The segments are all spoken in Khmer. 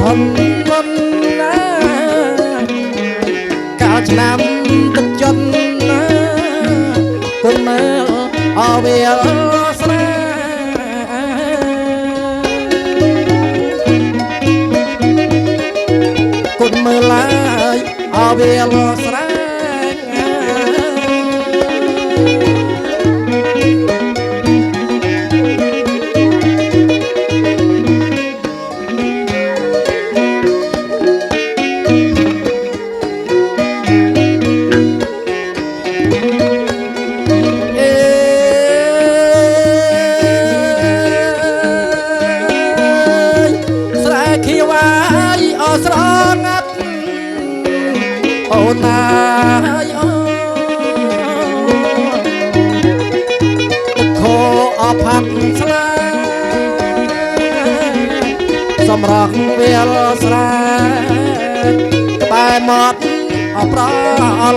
ធនមុនណាកាលឆ្នាំទឹកជន់ណាគុណមើលអវាស្រាគុណមើលឡើយអវាស្រាអូនណាយអូខោអផាត់ស្លាសម្រស់វាលស្រាក្បែរមាត់អប្រ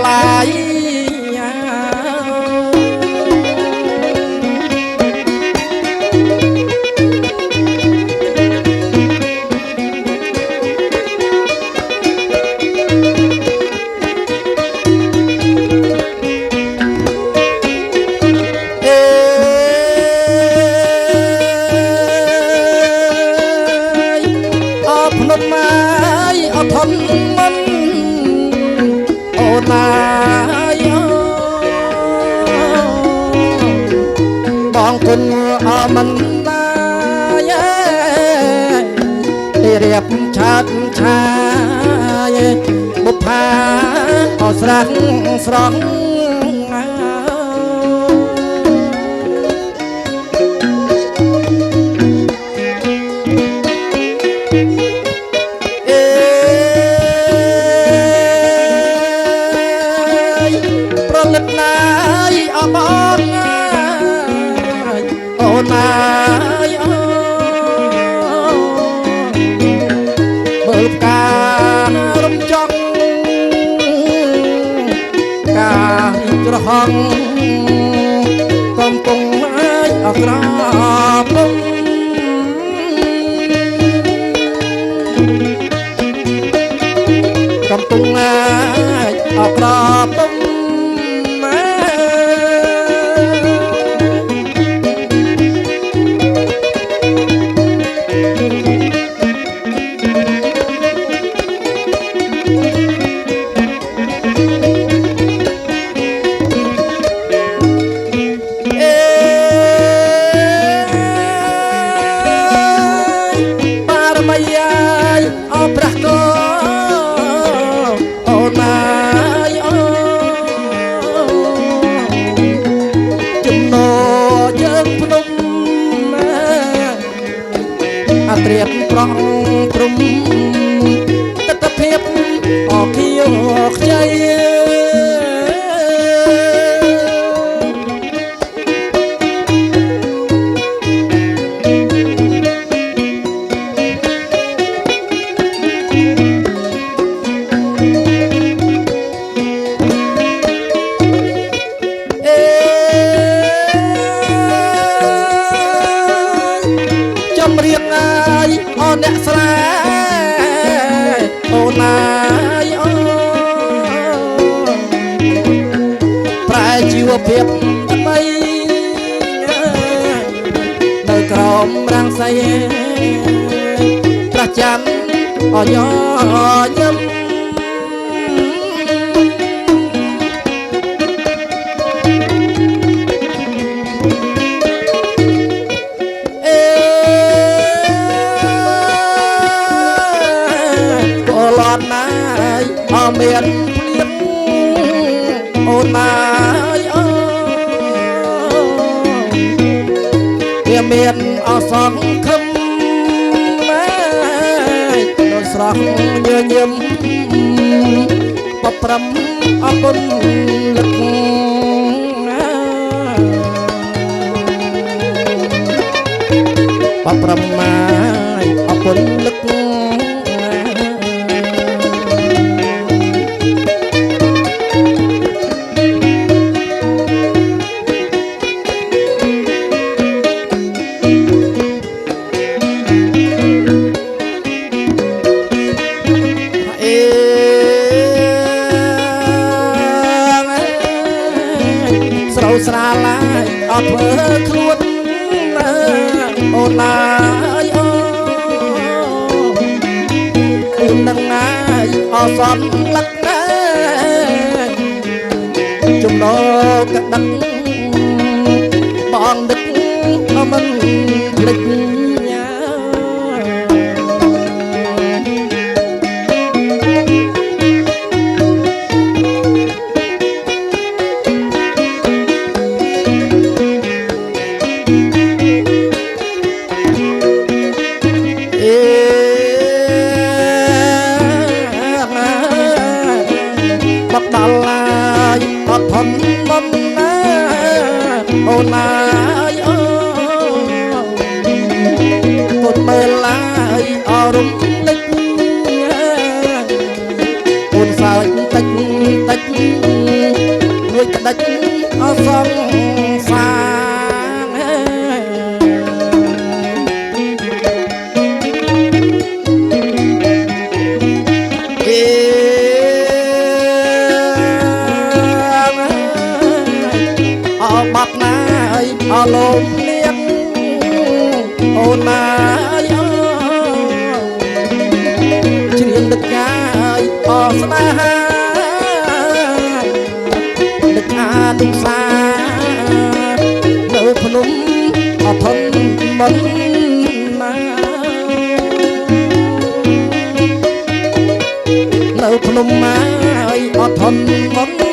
ឡាយធនមិនអូនណាយបងគុណអមិនណាយទីរៀបឆាតឆាយបុប្ផាអស្រស់ស្រង់បងអូនណាយមើលផ្ការំចង់ការក្រហមកំពុងអាចអក្រពុំកំពុងអាចអក្រពុំព្រះកោអូនណាយអូចំណោយើងភ្នំអត្រៀបប្រងព្រំទិដ្ឋភាពអខៀវខ្ចីរៀងអាយអូនអ្នកស្រាអូនណាយអូប្រែជីវភាពថ្មីនៅក្រោមរាំងសីប្រចាំអយោញឹមមានភ្លៀងអូនណាយអូវាមានអសង្ឃឹមដោយស្រស់ញញឹមបប្រំអគុណលឹកបប្រំមកអគុណលឹក ខ្លួនអូនឡាយអូខ្លួននឹងងាយអសនលឹកណាចំណកដឹកបងដឹកមិនភ្លេចញ៉ាបកដល់ឡាយអត់ធន់មុនណាអូនឡាយអូពុតមើលឡាយអរំលឹកអូនសើចតិចតិចរួចក្តិចអសងសាងបាត់ណាយអលមលៀងអូនណាយជ្រៀងដឹកកាយអស្នេហាដឹកអាទុកសានៅភ្នំអធនមិនណានៅភ្នំម៉ាយអធនមិន